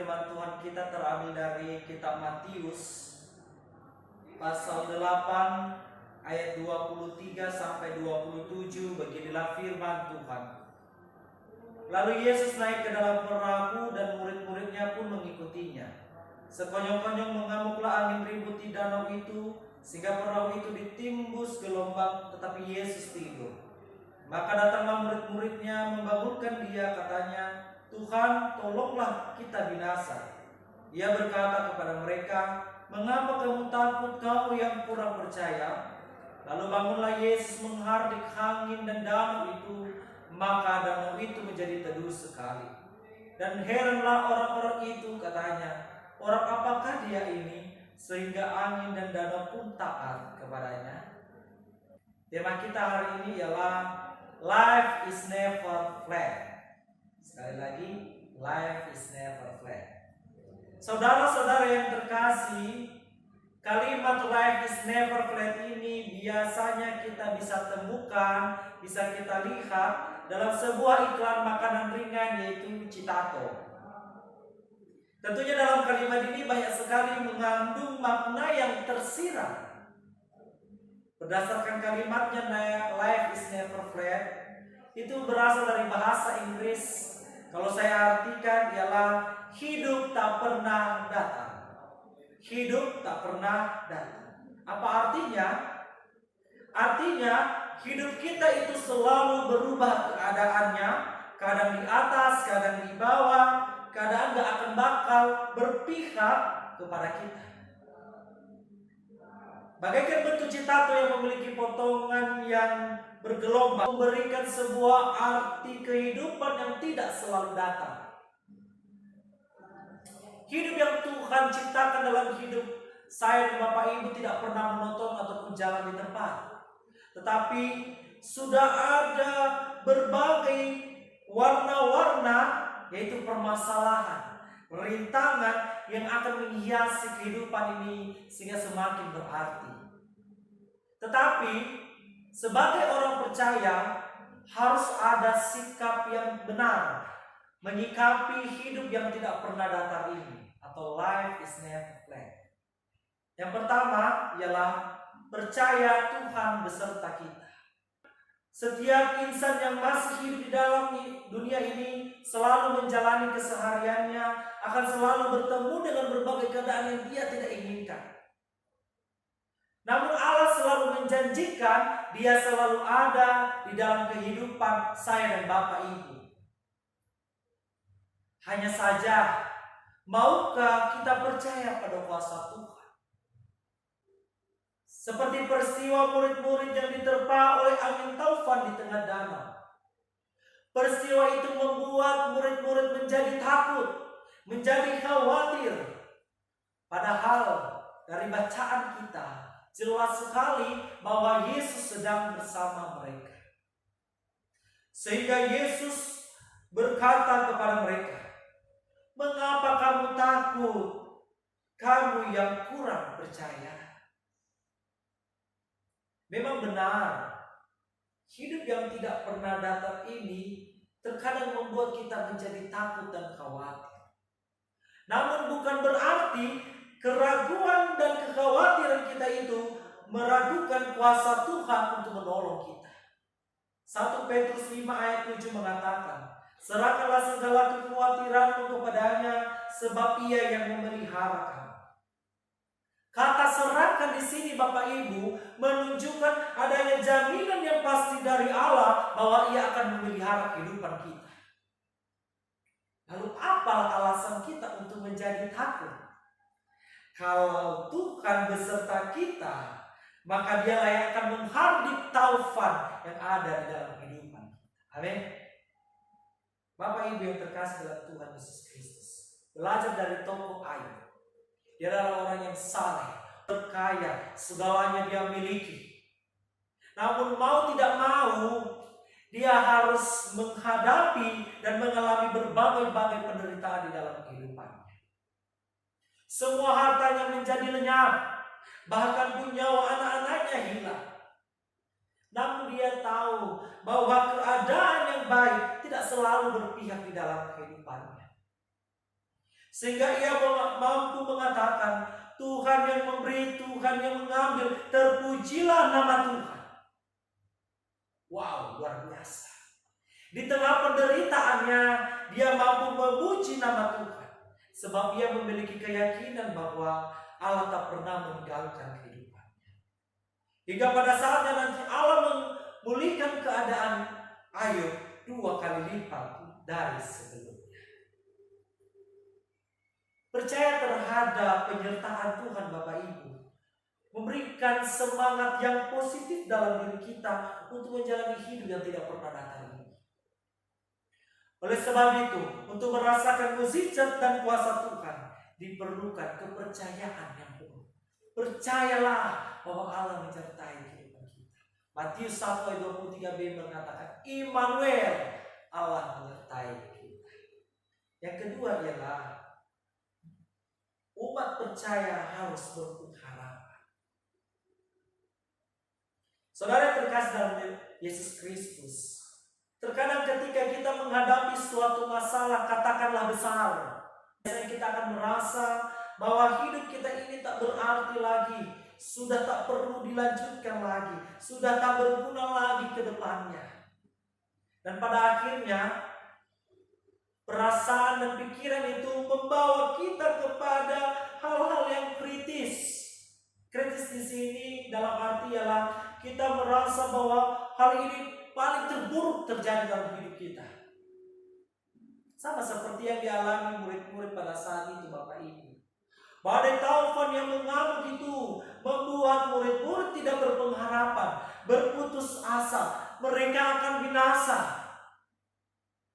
firman Tuhan kita terambil dari kitab Matius pasal 8 ayat 23 sampai 27. Beginilah firman Tuhan. Lalu Yesus naik ke dalam perahu dan murid-muridnya pun mengikutinya. Sekonyong-konyong mengamuklah angin ribut di danau itu, sehingga perahu itu ditimbus gelombang, tetapi Yesus tidur. Maka datanglah murid-muridnya membangunkan dia, katanya, "Tuhan, tolonglah kita binasa." Ia berkata kepada mereka, "Mengapa kamu takut, kamu yang kurang percaya?" Lalu bangunlah Yesus menghardik angin dan danau itu, maka danau itu menjadi teduh sekali. Dan heranlah orang-orang itu, katanya, "Orang apakah dia ini, sehingga angin dan danau pun taat kepadanya?" Tema kita hari ini ialah Life is never flat. Sekali lagi, life is never flat. Saudara-saudara yang terkasih, kalimat life is never flat ini biasanya kita bisa temukan, bisa kita lihat dalam sebuah iklan makanan ringan, yaitu Citato. Tentunya dalam kalimat ini banyak sekali mengandung makna yang tersirat. Berdasarkan kalimatnya, life is never flat, itu berasal dari bahasa Inggris. Kalau saya artikan ialah hidup tak pernah datang. Hidup tak pernah datang. Apa artinya? Artinya hidup kita itu selalu berubah keadaannya. Kadang di atas, kadang di bawah. Kadang gak akan bakal berpihak kepada kita. Bagaikan bentuk Citato yang memiliki potongan yang bergelombang, memberikan sebuah arti kehidupan yang tidak selalu datang. Hidup yang Tuhan ciptakan dalam hidup saya dan Bapak Ibu tidak pernah menonton ataupun jalan di tempat. Tetapi sudah ada berbagai warna-warna, yaitu permasalahan, rintangan yang akan menghiasi kehidupan ini sehingga semakin berarti. Tetapi sebagai orang percaya harus ada sikap yang benar menyikapi hidup yang tidak pernah datang ini, atau life is never flat. Yang pertama ialah percaya Tuhan beserta kita. Setiap insan yang masih hidup di dalam dunia ini selalu menjalani kesehariannya, akan selalu bertemu dengan berbagai keadaan yang dia tidak inginkan. Namun Allah selalu menjanjikan Dia selalu ada di dalam kehidupan saya dan Bapak Ibu. Hanya saja, maukah kita percaya pada kuasa Tuhan? Seperti peristiwa murid-murid yang diterpa oleh angin taufan di tengah danau. Peristiwa itu membuat murid-murid menjadi takut, menjadi khawatir. Padahal dari bacaan kita jelas sekali bahwa Yesus sedang bersama mereka. Sehingga Yesus berkata kepada mereka, "Mengapa kamu takut, kamu yang kurang percaya?" Memang benar, hidup yang tidak pernah datang ini terkadang membuat kita menjadi takut dan khawatir. Namun bukan berarti keraguan dan kekhawatiran kita itu meragukan kuasa Tuhan untuk menolong kita. 1 Petrus 5 ayat 7 mengatakan, "Serahkanlah segala kekhawatiranmu kepadanya, sebab Ia yang memelihara kamu." Kata serahkan di sini Bapak Ibu menunjukkan adanya jaminan yang pasti dari Allah bahwa Ia akan memelihara kehidupan kita. Lalu apalah alasan kita untuk menjadi takut? Kalau Tuhan beserta kita, maka Dialah yang akan menghardik taufan yang ada di dalam kehidupan kita. Amin. Bapak Ibu yang terkasih dalam Tuhan Yesus Kristus, belajar dari tokoh Ayub. Dia adalah orang yang saleh, berkaya, segalanya dia miliki. Namun mau tidak mau, dia harus menghadapi dan mengalami berbagai penderitaan di dalam kehidupannya. Semua hartanya menjadi lenyap, bahkan pun nyawa anak-anaknya hilang. Namun dia tahu bahwa keadaan yang baik tidak selalu berpihak di dalam kehidupannya. Sehingga ia mampu mengatakan, Tuhan yang memberi, Tuhan yang mengambil, terpujilah nama Tuhan. Wow, luar biasa. Di tengah penderitaannya, dia mampu memuji nama Tuhan. Sebab ia memiliki keyakinan bahwa Allah tak pernah meninggalkan kehidupannya. Hingga pada saatnya nanti Allah memulihkan keadaan Ayub 2 kali lipat dari sebelumnya. Percaya terhadap penyertaan Tuhan Bapak Ibu memberikan semangat yang positif dalam diri kita untuk menjalani hidup yang tidak pernah datang ini. Oleh sebab itu, untuk merasakan mukjizat dan kuasa Tuhan diperlukan kepercayaan yang penuh. Percayalah bahwa Allah menyertai kehidupan kita. Matius 1 ayat 23b mengatakan, Immanuel, Allah menyertai kita. Yang kedua ialah umat percaya harus berpengharapan. Saudara terkasih dalam Yesus Kristus, terkadang ketika kita menghadapi suatu masalah, katakanlah besar, biasanya kita akan merasa bahwa hidup kita ini tak berarti lagi, sudah tak perlu dilanjutkan lagi, sudah tak berguna lagi ke depannya. Dan pada akhirnya perasaan dan pikiran itu membawa kita kepada hal-hal yang kritis. Kritis di sini dalam arti ialah kita merasa bahwa hal ini paling terburuk terjadi dalam hidup kita. Sama seperti yang dialami murid-murid pada saat itu Bapak Ibu. Badai taufan yang mengamuk itu membuat murid-murid tidak berpengharapan, berputus asa, mereka akan binasa.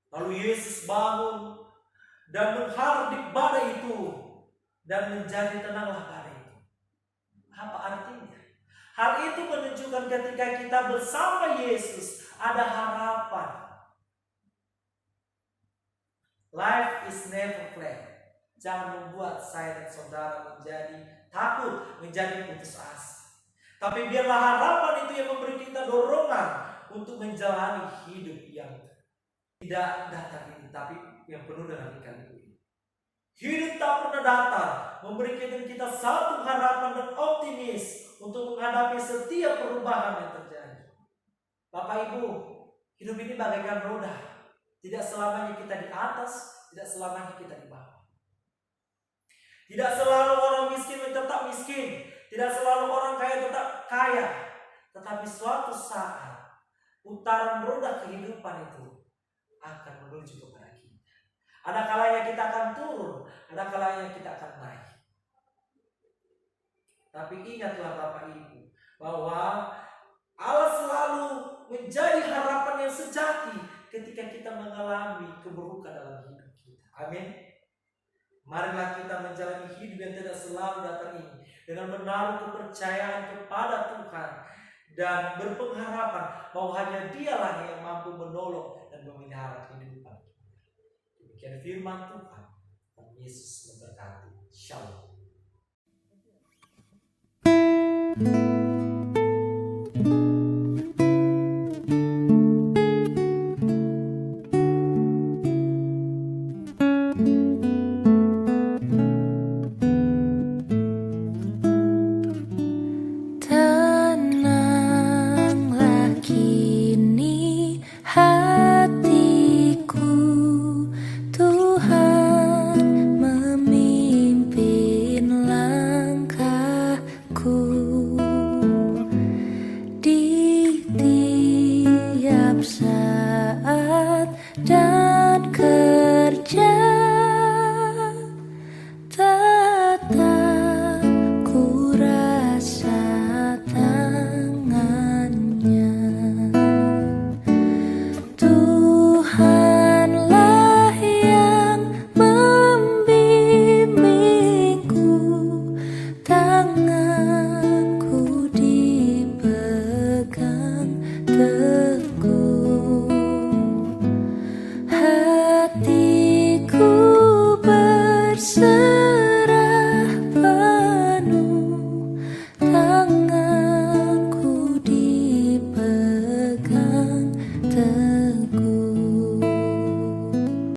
Lalu Yesus bangun dan menghardik badai itu dan menjadi tenanglah badai itu. Apa artinya? Hal itu menunjukkan ketika kita bersama Yesus ada harapan. Life is never flat. Jangan membuat saya dan saudara menjadi takut, menjadi putus asa. Tapi biarlah harapan itu yang memberi kita dorongan untuk menjalani hidup yang tidak datar ini, tapi yang penuh dengan ikan-ikan. Hidup tak pernah datar, memberikan kita satu harapan dan optimis untuk menghadapi setiap perubahan yang terjadi. Bapak Ibu, hidup ini bagaikan roda. Tidak selamanya kita di atas, tidak selamanya kita di bawah. Tidak selalu orang miskin tetap miskin, tidak selalu orang kaya tetap kaya. Tetapi suatu saat putaran roda kehidupan itu akan menuju kepada kita. Ada kalanya kita akan turun, ada kalanya kita akan naik. Tapi ingatlah Bapak Ibu bahwa Allah selalu menjadi harapan yang sejati ketika kita mengalami keburukan dalam hidup kita. Amin. Marilah kita menjalani hidup yang tidak selalu datang ini dengan menaruh kepercayaan kepada Tuhan dan berpengharapan bahwa hanya Dialah yang mampu menolong dan memelihara kehidupan kita. Demikian firman Tuhan. Yesus memberkati. Shalom. Tanganku dipegang